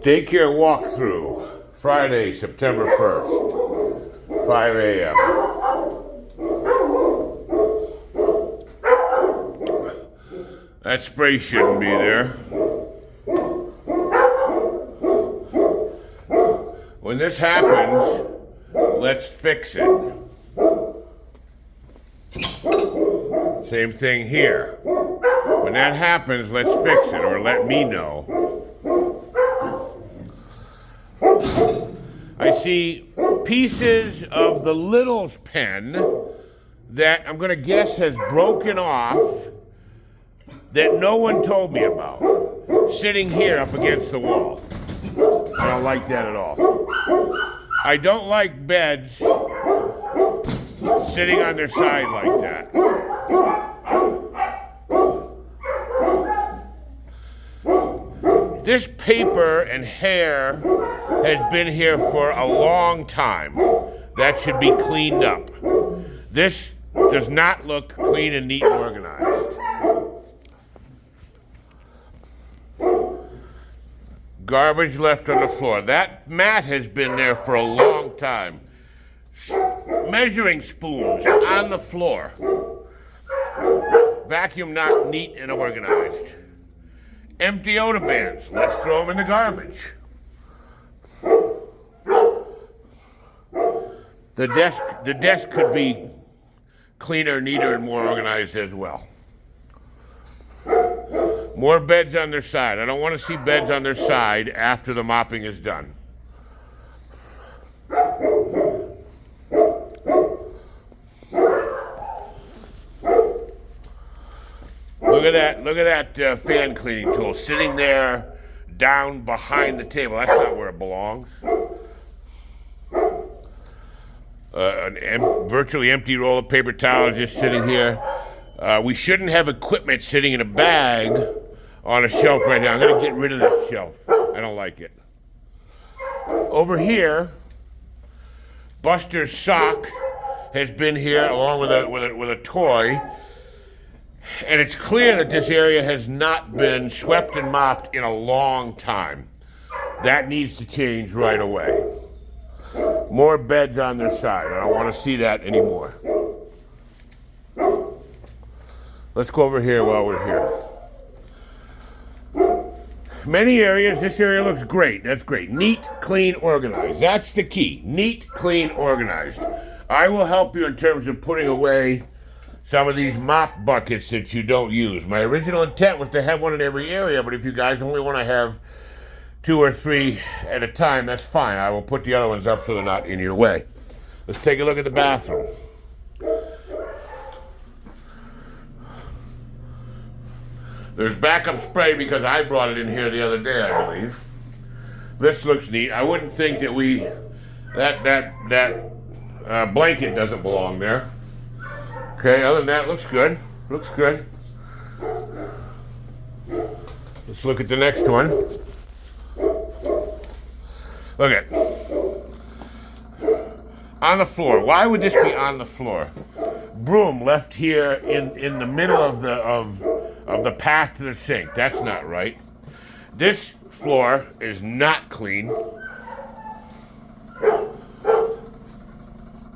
Daycare walkthrough, Friday, September 1st, 5 a.m. That spray shouldn't be there. When this happens, let's fix it. Same thing here. When that happens, let's fix it, or let me know. I see pieces of the Little's pen that I'm going to guess has broken off that no one told me about, sitting here up against the wall. I don't like that at all. I don't like beds sitting on their side like that. This paper and hair has been here for a long time. That should be cleaned up. This does not look clean and neat and organized. Garbage left on the floor. That mat has been there for a long time. Measuring spoons on the floor. Vacuum not neat and organized. Empty odor bands. Let's throw them in the garbage. The desk could be cleaner, neater, and more organized as well. More beds on their side. I don't want to see beds on their side after the mopping is done. Look at that fan cleaning tool sitting there down behind the table. That's not where it belongs. Virtually empty roll of paper towels just sitting here. We shouldn't have equipment sitting in a bag on a shelf right now. I'm going to get rid of this shelf. I don't like it. Over here, Buster's sock has been here along with a toy. And it's clear that this area has not been swept and mopped in a long time. That needs to change right away. More beds on their side. I don't want to see that anymore. Let's go over here while we're here. Many areas, this area looks great. That's great. Neat, clean, organized. That's the key. Neat, clean, organized. I will help you in terms of putting away some of these mop buckets that you don't use. My original intent was to have one in every area, but if you guys only want to have 2 or 3 at a time, that's fine. I will put the other ones up so they're not in your way. Let's take a look at the bathroom. There's backup spray because I brought it in here the other day, I believe. This looks neat. I wouldn't think that that blanket doesn't belong there. Okay, other than that, looks good. Looks good. Let's look at the next one. Look at on the floor. Why would this be on the floor? Broom left here in the middle of the path to the sink. That's not right. This floor is not clean.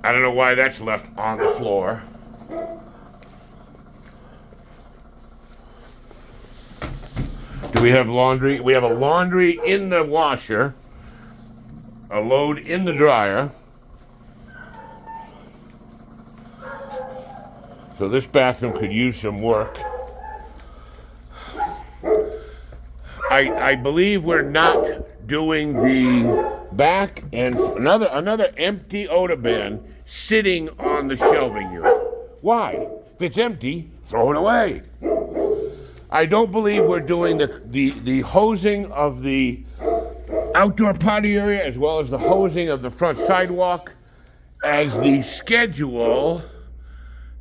I don't know why that's left on the floor. Do we have laundry? We have a laundry in the washer, a load in the dryer. So this bathroom could use some work. I believe we're not doing the back and another empty odor bin sitting on the shelving unit. Why? If it's empty, throw it away. I don't believe we're doing the hosing of the outdoor potty area as well as the hosing of the front sidewalk as the schedule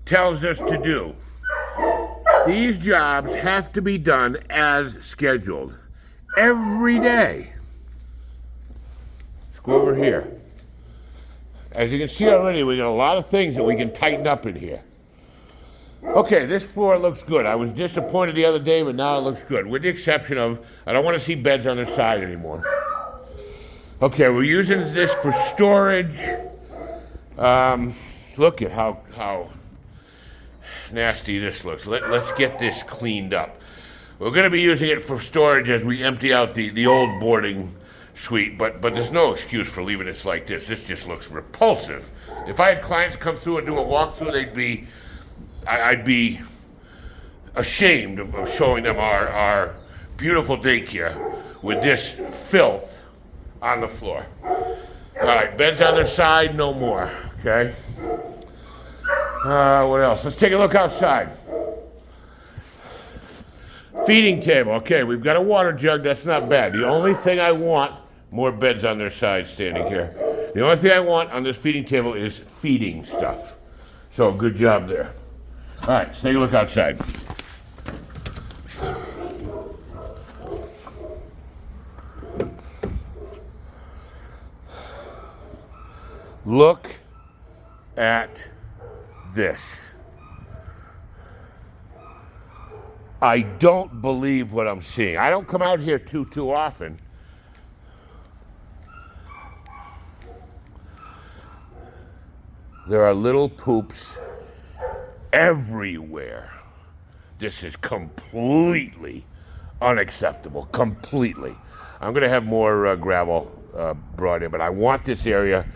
tells us to do. These jobs have to be done as scheduled every day. Let's go over here. As you can see already, we got a lot of things that we can tighten up in here. Okay, this floor looks good. I was disappointed the other day, but now it looks good, with the exception of I don't want to see beds on the side anymore. Okay, we're using this for storage. Look at how nasty this looks. Let's get this cleaned up. We're going to be using it for storage as we empty out the old boarding suite, but there's no excuse for leaving it like this. This just looks repulsive. If I had clients come through and do a walkthrough, I'd be ashamed of showing them our beautiful daycare with this filth on the floor. All right, beds on their side, no more, okay? What else? Let's take a look outside. Feeding table, okay, we've got a water jug, that's not bad. The only thing I want, more beds on their side standing here. The only thing I want on this feeding table is feeding stuff. So, good job there. All right, let's take a look outside. Look at this. I don't believe what I'm seeing. I don't come out here too often. There are little poops everywhere. This is completely unacceptable. Completely. I'm going to have more gravel brought in, but I want this area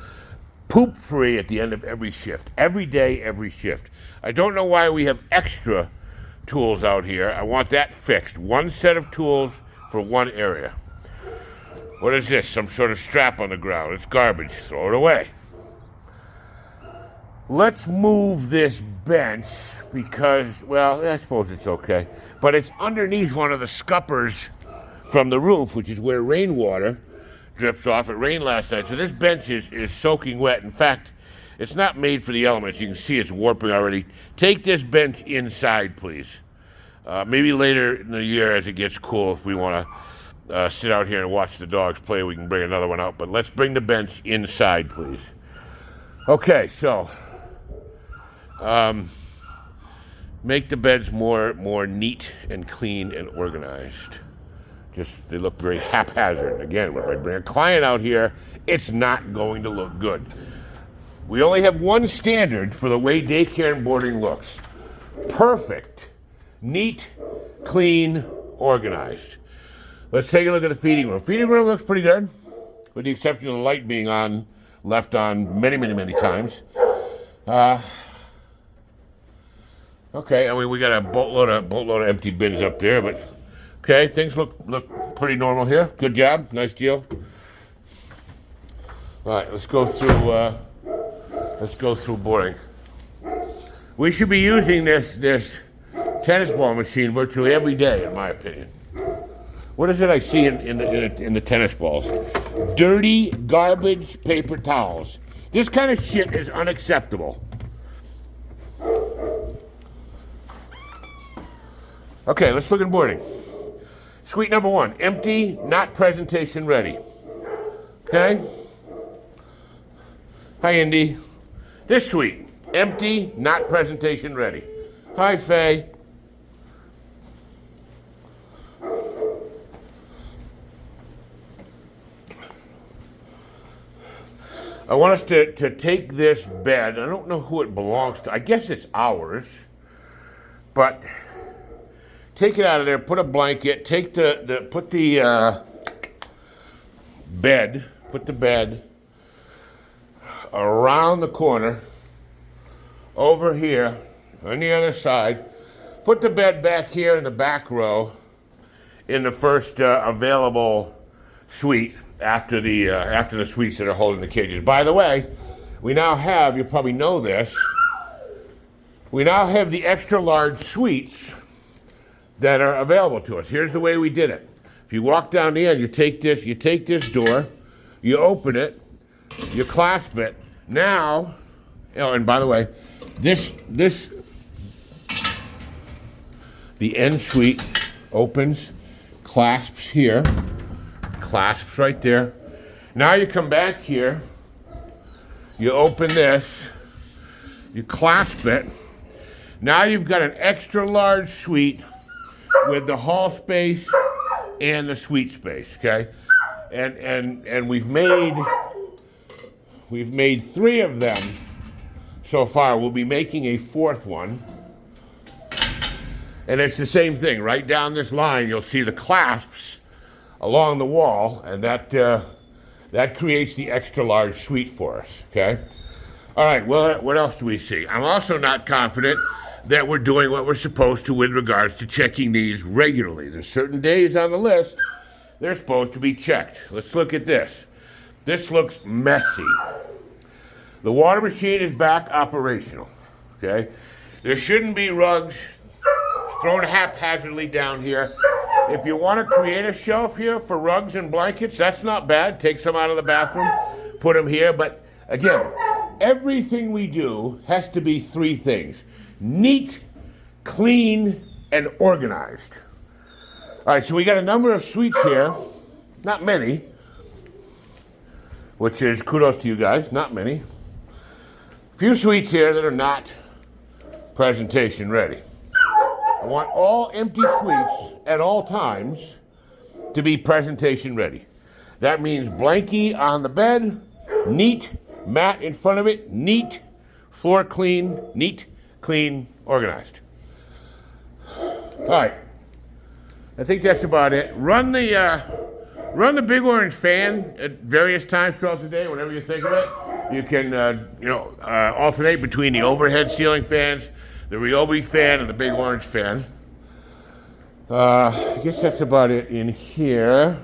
poop free at the end of every shift. Every day, every shift. I don't know why we have extra tools out here. I want that fixed. One set of tools for one area. What is this? Some sort of strap on the ground. It's garbage. Throw it away. Let's move this bench because, well, I suppose it's okay. But it's underneath one of the scuppers from the roof, which is where rainwater drips off. It rained last night, so this bench is soaking wet. In fact, it's not made for the elements. You can see it's warping already. Take this bench inside, please. Maybe later in the year as it gets cool, if we want to sit out here and watch the dogs play, we can bring another one out. But let's bring the bench inside, please. Okay, so make the beds more neat and clean and organized. They look very haphazard. Again, if I bring a client out here, it's not going to look good. We only have one standard for the way daycare and boarding looks. Perfect, neat, clean, organized. Let's take a look at the feeding room. Feeding room looks pretty good, with the exception of the light being left on many times. Okay, I mean, we got a boatload of empty bins up there, but okay, things look pretty normal here. Good job, nice deal. All right, let's go through boarding. We should be using this tennis ball machine virtually every day, in my opinion. What is it I see in the tennis balls? Dirty garbage paper towels. This kind of shit is unacceptable. Okay, let's look at boarding. Suite number 1, empty, not presentation ready. Okay? Hi, Indy. This suite, empty, not presentation ready. Hi, Faye. I want us to take this bed. I don't know who it belongs to. I guess it's ours. But take it out of there, put a blanket, put the bed around the corner, over here, on the other side. Put the bed back here in the back row, in the first available suite after the suites that are holding the cages. By the way, we now have, you probably know this, we now have the extra large suites that are available to us. Here's the way we did it. If you walk down the end, you take this door, you open it, you clasp it. Now, and by the way, the end suite opens, clasps here, clasps right there. Now you come back here, you open this, you clasp it. Now you've got an extra large suite with the hall space and the suite space, okay? and we've made 3 of them so far. We'll be making a 4th one. And it's the same thing. Right down this line, you'll see the clasps along the wall, and that creates the extra large suite for us, okay? All right, well, what else do we see? I'm also not confident that we're doing what we're supposed to with regards to checking these regularly. There's certain days on the list they're supposed to be checked. Let's look at this. This looks messy. The water machine is back operational, okay? There shouldn't be rugs thrown haphazardly down here. If you want to create a shelf here for rugs and blankets, that's not bad. Take some out of the bathroom, put them here. But again, everything we do has to be 3 things: neat, clean, and organized. All right, so we got a number of suites here. Not many, which is kudos to you guys, not many. A few suites here that are not presentation ready. I want all empty suites at all times to be presentation ready. That means blankie on the bed, neat, mat in front of it, neat, floor clean, neat, clean, organized. All right, I think that's about it. Run the big orange fan at various times throughout the day, whenever you think of it. You can alternate between the overhead ceiling fans, the Ryobi fan, and the big orange fan. I guess that's about it in here.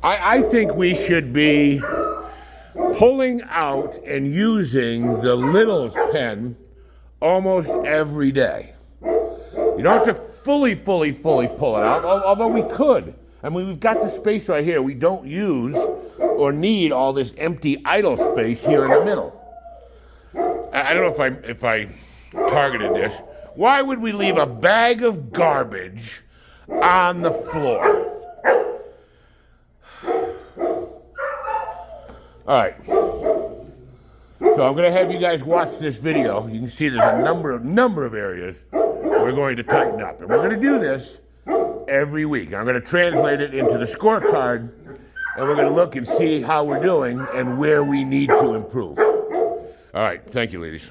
I think we should be pulling out and using the Littles pen almost every day. You don't have to fully pull it out, although we could. I mean, we've got the space right here. We don't use or need all this empty idle space here in the middle. I don't know if I targeted this. Why would we leave a bag of garbage on the floor? All right. So I'm going to have you guys watch this video. You can see there's a number of areas we're going to tighten up. And we're going to do this every week. I'm going to translate it into the scorecard, and we're going to look and see how we're doing and where we need to improve. All right. Thank you, ladies.